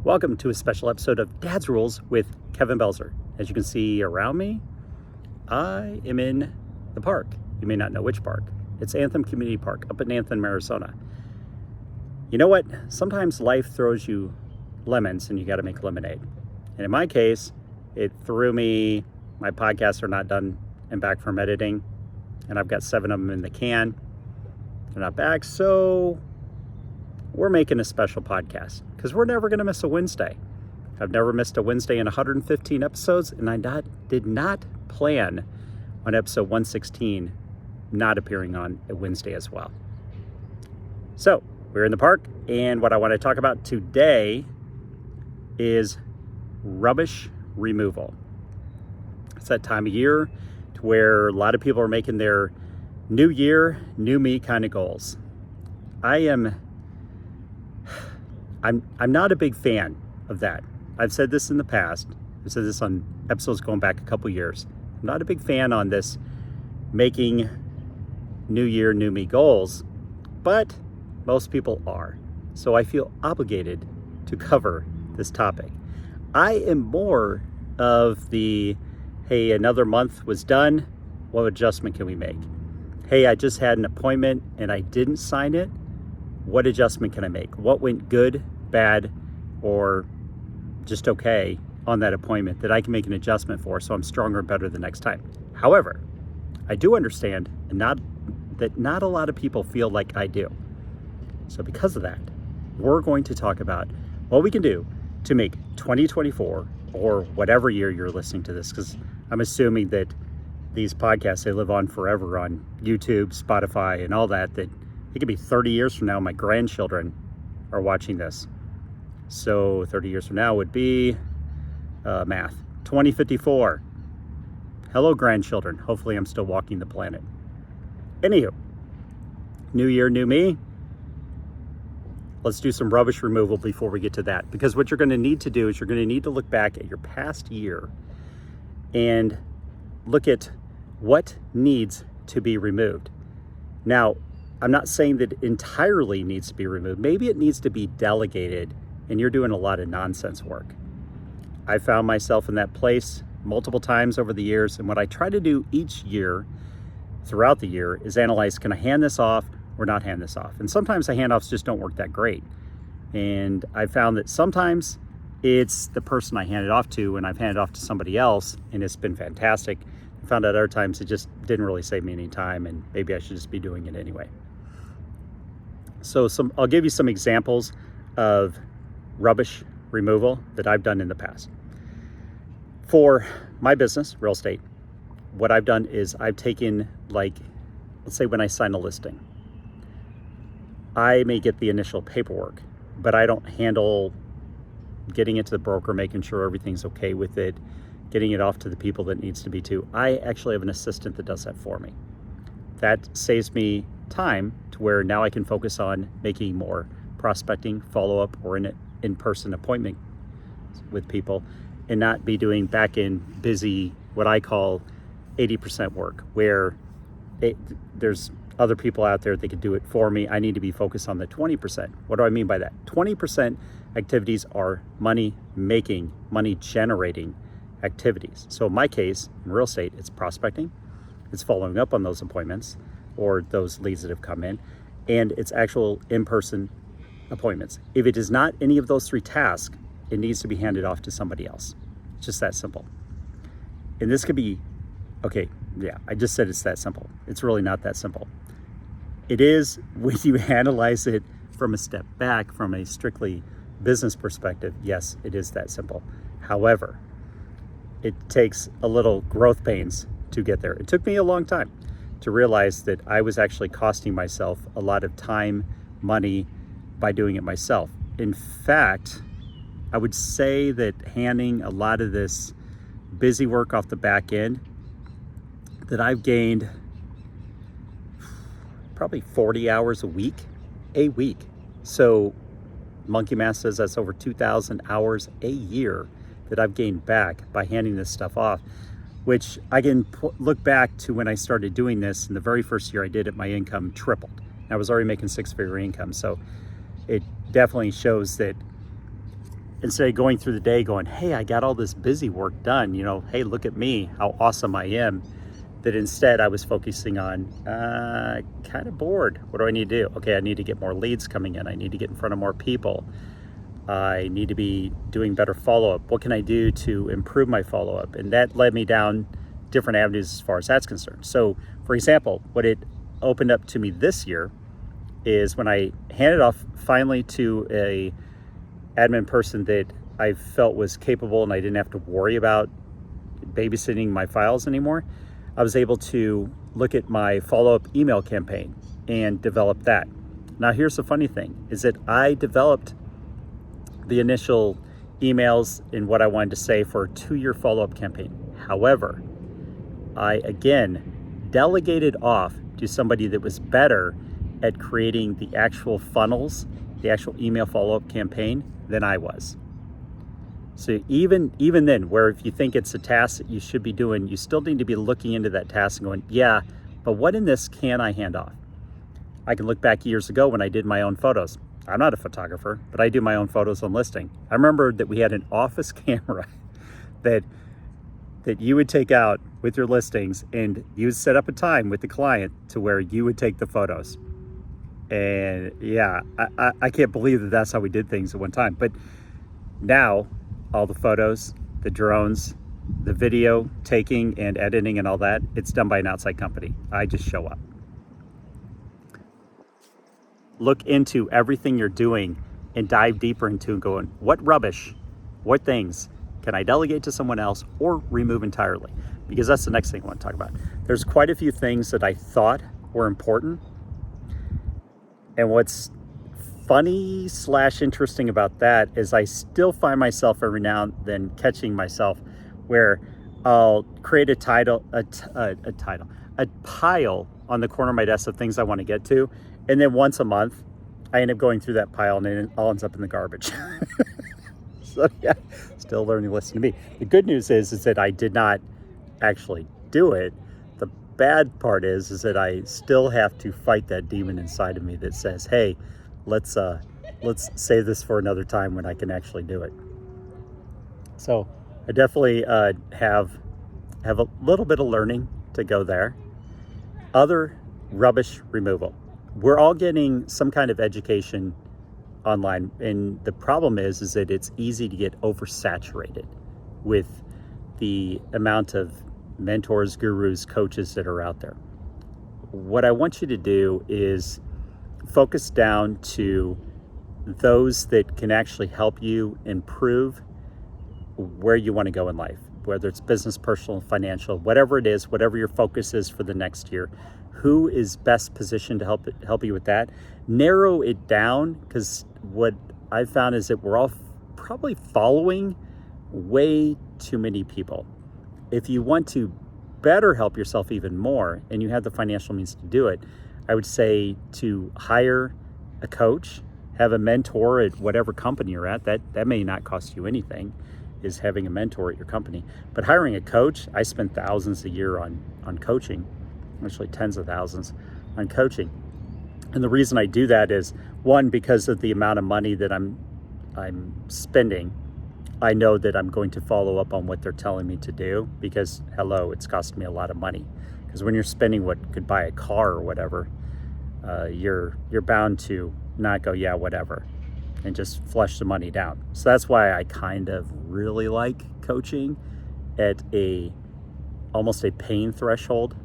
Welcome to a special episode of Dad's Rules with Kevin Belzer. As you can see around me, I am in the park. You may not know which park. It's Anthem Community Park up in Anthem, Arizona. You know what? Sometimes life throws you lemons and you got to make lemonade. And in my case, it threw me, my podcasts are not done and back from editing. And I've got 7 of them in the can. They're not back, so we're making a special podcast because we're never going to miss a Wednesday. I've never missed a Wednesday in 115 episodes, and I did not plan on episode 116 not appearing on a Wednesday as well. So we're in the park, and what I want to talk about today is rubbish removal. It's that time of year to where a lot of people are making their new year, new me kind of goals. I'm not a big fan of that. I've said this in the past. I've said this on episodes going back a couple years. I'm not a big fan on this making new year, new me goals, but most people are. So I feel obligated to cover this topic. I am more of the, hey, another month was done. What adjustment can we make? Hey, I just had an appointment and I didn't sign it. What adjustment can I make? What went good, bad, or just okay on that appointment that I can make an adjustment for so I'm stronger and better the next time? However, I do understand that not a lot of people feel like I do. So because of that, we're going to talk about what we can do to make 2024 or whatever year you're listening to this, because I'm assuming that these podcasts, they live on forever on YouTube, Spotify, and all that it could be 30 years from now, my grandchildren are watching this. So 30 years from now would be math. 2054. Hello, grandchildren. Hopefully I'm still walking the planet. Anywho, new year, new me. Let's do some rubbish removal before we get to that. Because what you're going to need to do is you're going to need to look back at your past year and look at what needs to be removed. Now, I'm not saying that it entirely needs to be removed. Maybe it needs to be delegated and you're doing a lot of nonsense work. I found myself in that place multiple times over the years. And what I try to do each year throughout the year is analyze, can I hand this off or not hand this off? And sometimes the handoffs just don't work that great. And I found that sometimes it's the person I hand it off to and I've handed off to somebody else and it's been fantastic. I found out other times it just didn't really save me any time and maybe I should just be doing it anyway. So I'll give you some examples of rubbish removal that I've done in the past. For my business, real estate, what I've done is I've taken, let's say when I sign a listing, I may get the initial paperwork, but I don't handle getting it to the broker, making sure everything's okay with it, getting it off to the people that it needs to be to. I actually have an assistant that does that for me. That saves me time to where now I can focus on making more prospecting, follow-up, or in-person appointment with people and not be doing back-end busy, what I call 80% work, where there's other people out there that could do it for me. I need to be focused on the 20%. What do I mean by that? 20% activities are money-making, money-generating activities. So in my case, in real estate, it's prospecting, it's following up on those appointments or those leads that have come in, and it's actual in-person appointments. If it is not any of those 3 tasks, it needs to be handed off to somebody else. It's just that simple. And this could be, okay, yeah, I just said it's that simple. It's really not that simple. It is when you analyze it from a step back, from a strictly business perspective, yes, it is that simple. However, it takes a little growth pains to get there. It took me a long time to realize that I was actually costing myself a lot of time, money by doing it myself. In fact, I would say that handing a lot of this busy work off the back end, that I've gained probably 40 hours a week. So Monkey Math says that's over 2,000 hours a year that I've gained back by handing this stuff off, which I can look back to when I started doing this. In the very first year I did it, my income tripled. I was already making 6-figure income. So it definitely shows that instead of going through the day going, hey, I got all this busy work done, hey, look at me, how awesome I am, that instead I was focusing on kind of bored. What do I need to do? Okay, I need to get more leads coming in. I need to get in front of more people. I need to be doing better follow-up. What can I do to improve my follow-up? And that led me down different avenues as far as that's concerned. So, for example, what it opened up to me this year is when I handed off finally to a admin person that I felt was capable and I didn't have to worry about babysitting my files anymore, I was able to look at my follow-up email campaign and develop that. Now, here's the funny thing, is that I developed the initial emails and what I wanted to say for a 2-year follow-up campaign. However, I again delegated off to somebody that was better at creating the actual funnels, the actual email follow-up campaign than I was. So even then, where if you think it's a task that you should be doing, you still need to be looking into that task and going, yeah, but what in this can I hand off? I can look back years ago when I did my own photos. I'm not a photographer, but I do my own photos on listing. I remember that we had an office camera that you would take out with your listings, and you would set up a time with the client to where you would take the photos. And yeah, I can't believe that that's how we did things at one time. But now all the photos, the drones, the video taking and editing and all that, it's done by an outside company. I just show up. Look into everything you're doing and dive deeper into and going, what rubbish, what things can I delegate to someone else or remove entirely? Because that's the next thing I want to talk about. There's quite a few things that I thought were important. And what's funny / interesting about that is I still find myself every now and then catching myself where I'll create a pile on the corner of my desk of things I want to get to. And then once a month, I end up going through that pile and it all ends up in the garbage. So yeah, still learning to listen to me. The good news is that I did not actually do it. The bad part is that I still have to fight that demon inside of me that says, hey, let's save this for another time when I can actually do it. So I definitely have a little bit of learning to go there. Other rubbish removal. We're all getting some kind of education online, and the problem is that it's easy to get oversaturated with the amount of mentors, gurus, coaches that are out there. What I want you to do is focus down to those that can actually help you improve where you want to go in life, whether it's business, personal, financial, whatever it is, whatever your focus is for the next year. Who is best positioned to help you with that? Narrow it down, because what I've found is that we're all probably following way too many people. If you want to better help yourself even more and you have the financial means to do it, I would say to hire a coach, have a mentor at whatever company you're at. That may not cost you anything, is having a mentor at your company. But hiring a coach, I spend thousands a year on coaching. Actually tens of thousands on coaching. And the reason I do that is, one, because of the amount of money that I'm spending. I know that I'm going to follow up on what they're telling me to do, because hello, it's costing me a lot of money. Because when you're spending what could buy a car or whatever, you're bound to not go, yeah, whatever, and just flush the money down. So that's why I kind of really like coaching at almost a pain threshold.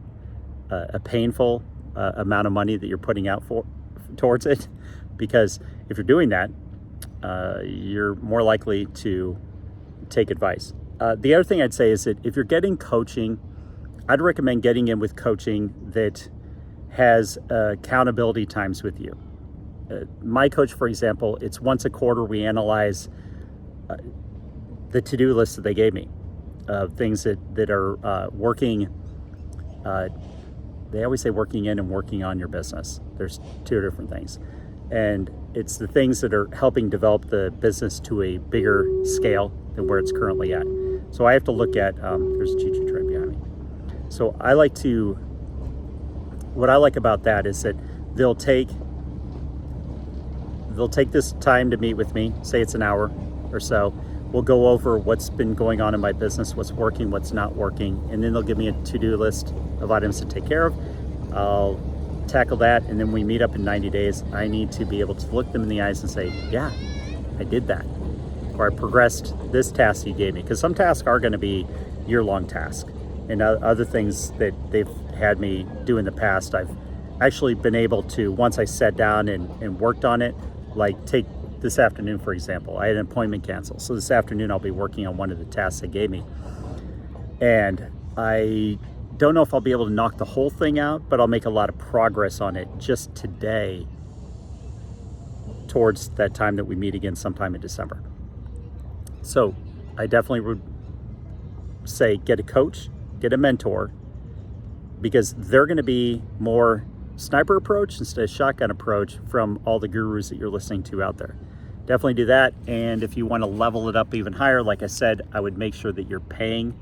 A painful amount of money that you're putting out towards it, because if you're doing that, you're more likely to take advice. The other thing I'd say is that if you're getting coaching, I'd recommend getting in with coaching that has accountability times with you. My coach, for example, it's once a quarter we analyze the to-do list that they gave me, things that are working. They always say working in and working on your business. There's two different things. And it's the things that are helping develop the business to a bigger scale than where it's currently at. So I have to look at, there's a choo-choo train behind me. So what I like about that is that they'll take this time to meet with me, say it's an hour, or so. We'll go over what's been going on in my business, what's working, what's not working, and then they'll give me a to-do list of items to take care of. I'll tackle that, and then we meet up in 90 days. I need to be able to look them in the eyes and say, yeah, I did that, or I progressed this task you gave me, because some tasks are going to be year-long tasks, and other things that they've had me do in the past, I've actually been able to, once I sat down and worked on it, like take this afternoon, for example, I had an appointment canceled. So this afternoon I'll be working on one of the tasks they gave me. And I don't know if I'll be able to knock the whole thing out, but I'll make a lot of progress on it just today towards that time that we meet again sometime in December. So I definitely would say get a coach, get a mentor, because they're going to be more sniper approach instead of shotgun approach from all the gurus that you're listening to out there. Definitely do that. And if you want to level it up even higher, like I said, I would make sure that you're paying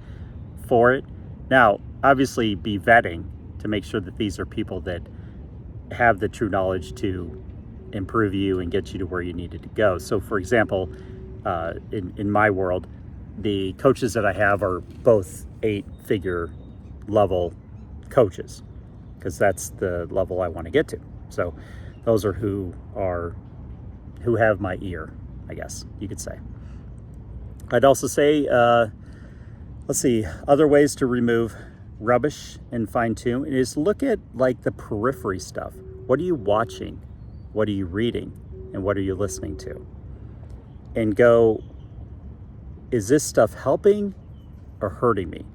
for it. Now, obviously be vetting to make sure that these are people that have the true knowledge to improve you and get you to where you needed to go. So for example, in my world, the coaches that I have are both 8-figure level coaches, because that's the level I want to get to. So those are who have my ear, I guess you could say. I'd also say, let's see, other ways to remove rubbish and fine tune is look at like the periphery stuff. What are you watching? What are you reading? And what are you listening to? And go, is this stuff helping or hurting me?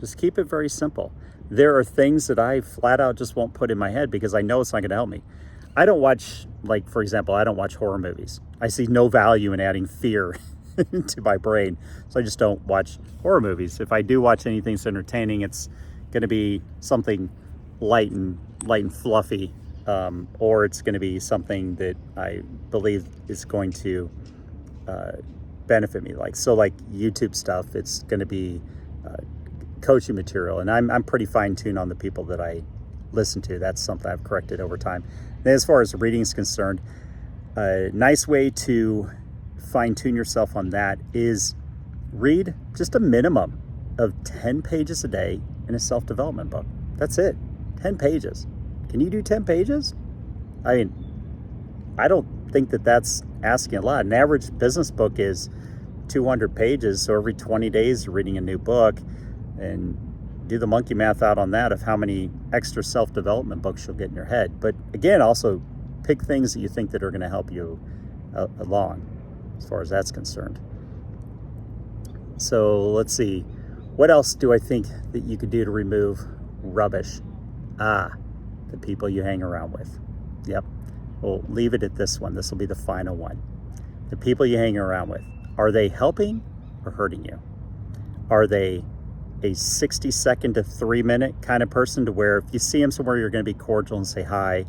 Just keep it very simple. There are things that I flat out just won't put in my head because I know it's not going to help me. I don't watch, like, for example, I don't watch horror movies. I see no value in adding fear into my brain, so I just don't watch horror movies. If I do watch anything that's entertaining, it's going to be something light and fluffy, or it's going to be something that I believe is going to benefit me. Like YouTube stuff, it's going to be coaching material, and I'm pretty fine-tuned on the people that I listen to. That's something I've corrected over time. And as far as reading is concerned, a nice way to fine-tune yourself on that is read just a minimum of 10 pages a day in a self-development book. That's it. 10 pages. Can you do 10 pages? I mean, I don't think that that's asking a lot. An average business book is 200 pages, so every 20 days you're reading a new book, and do the monkey math out on that of how many extra self-development books you'll get in your head. But again, also pick things that you think that are going to help you along as far as that's concerned. So let's see, what else do I think that you could do to remove rubbish? The people you hang around with. Yep. We'll leave it at this one. This will be the final one. The people you hang around with, are they helping or hurting you? Are they a 60-second to 3-minute kind of person to where if you see them somewhere, you're going to be cordial and say hi,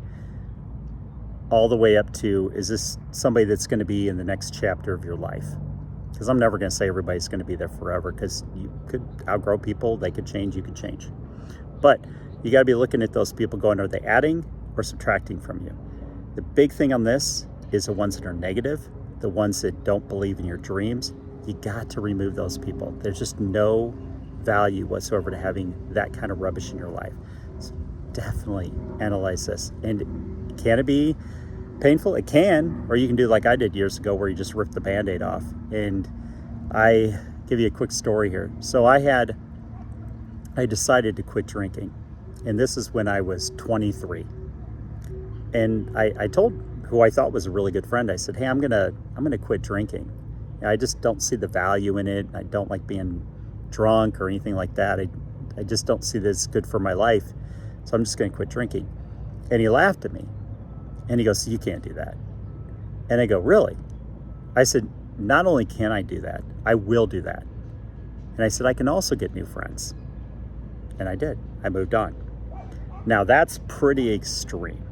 all the way up to, is this somebody that's going to be in the next chapter of your life? Because I'm never going to say everybody's going to be there forever, because you could outgrow people, they could change, you could change. But you got to be looking at those people going, are they adding or subtracting from you? The big thing on this is the ones that are negative, the ones that don't believe in your dreams. You got to remove those people. There's just no value whatsoever to having that kind of rubbish in your life. So definitely analyze this. And can it be painful? It can, or you can do like I did years ago where you just rip the Band-Aid off. And I give you a quick story here. So I decided to quit drinking, and this is when I was 23. And I told who I thought was a really good friend, I said, hey, I'm gonna quit drinking. I just don't see the value in it. I don't like being drunk or anything like that. I just don't see this good for my life. So I'm just going to quit drinking. And he laughed at me. And he goes, you can't do that. And I go, really? I said, not only can I do that, I will do that. And I said, I can also get new friends. And I did. I moved on. Now that's pretty extreme.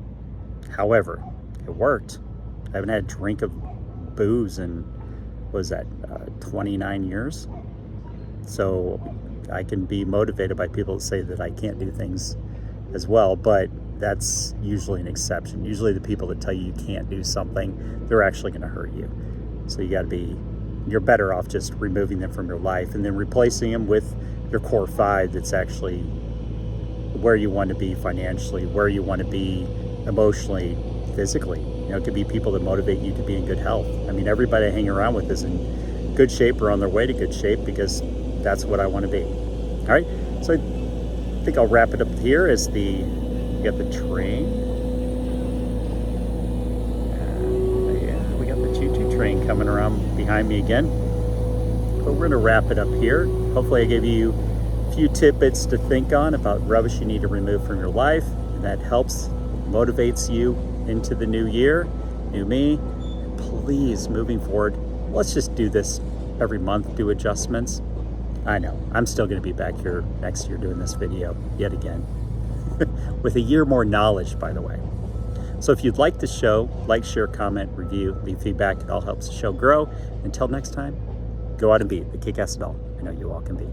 However, it worked. I haven't had a drink of booze in, what was that, 29 years? So I can be motivated by people that say that I can't do things as well, but that's usually an exception. Usually the people that tell you you can't do something, they're actually going to hurt you. So you got to be you're better off just removing them from your life and then replacing them with your core 5 that's actually where you want to be financially, where you want to be emotionally, physically. It could be people that motivate you to be in good health. I mean, everybody I hang around with is in good shape or on their way to good shape because that's what I want to be. All right, so I think I'll wrap it up here as we got the train. Yeah, we got the choo-choo train coming around behind me again. But we're gonna wrap it up here. Hopefully I gave you a few tidbits to think on about rubbish you need to remove from your life, and that helps, motivates you into the new year, new me. Please, moving forward, let's just do this every month, do adjustments. I know, I'm still gonna be back here next year doing this video yet again. With a year more knowledge, by the way. So if you'd like the show, like, share, comment, review, leave feedback. It all helps the show grow. Until next time, go out and be the kick-ass adult I know you all can be.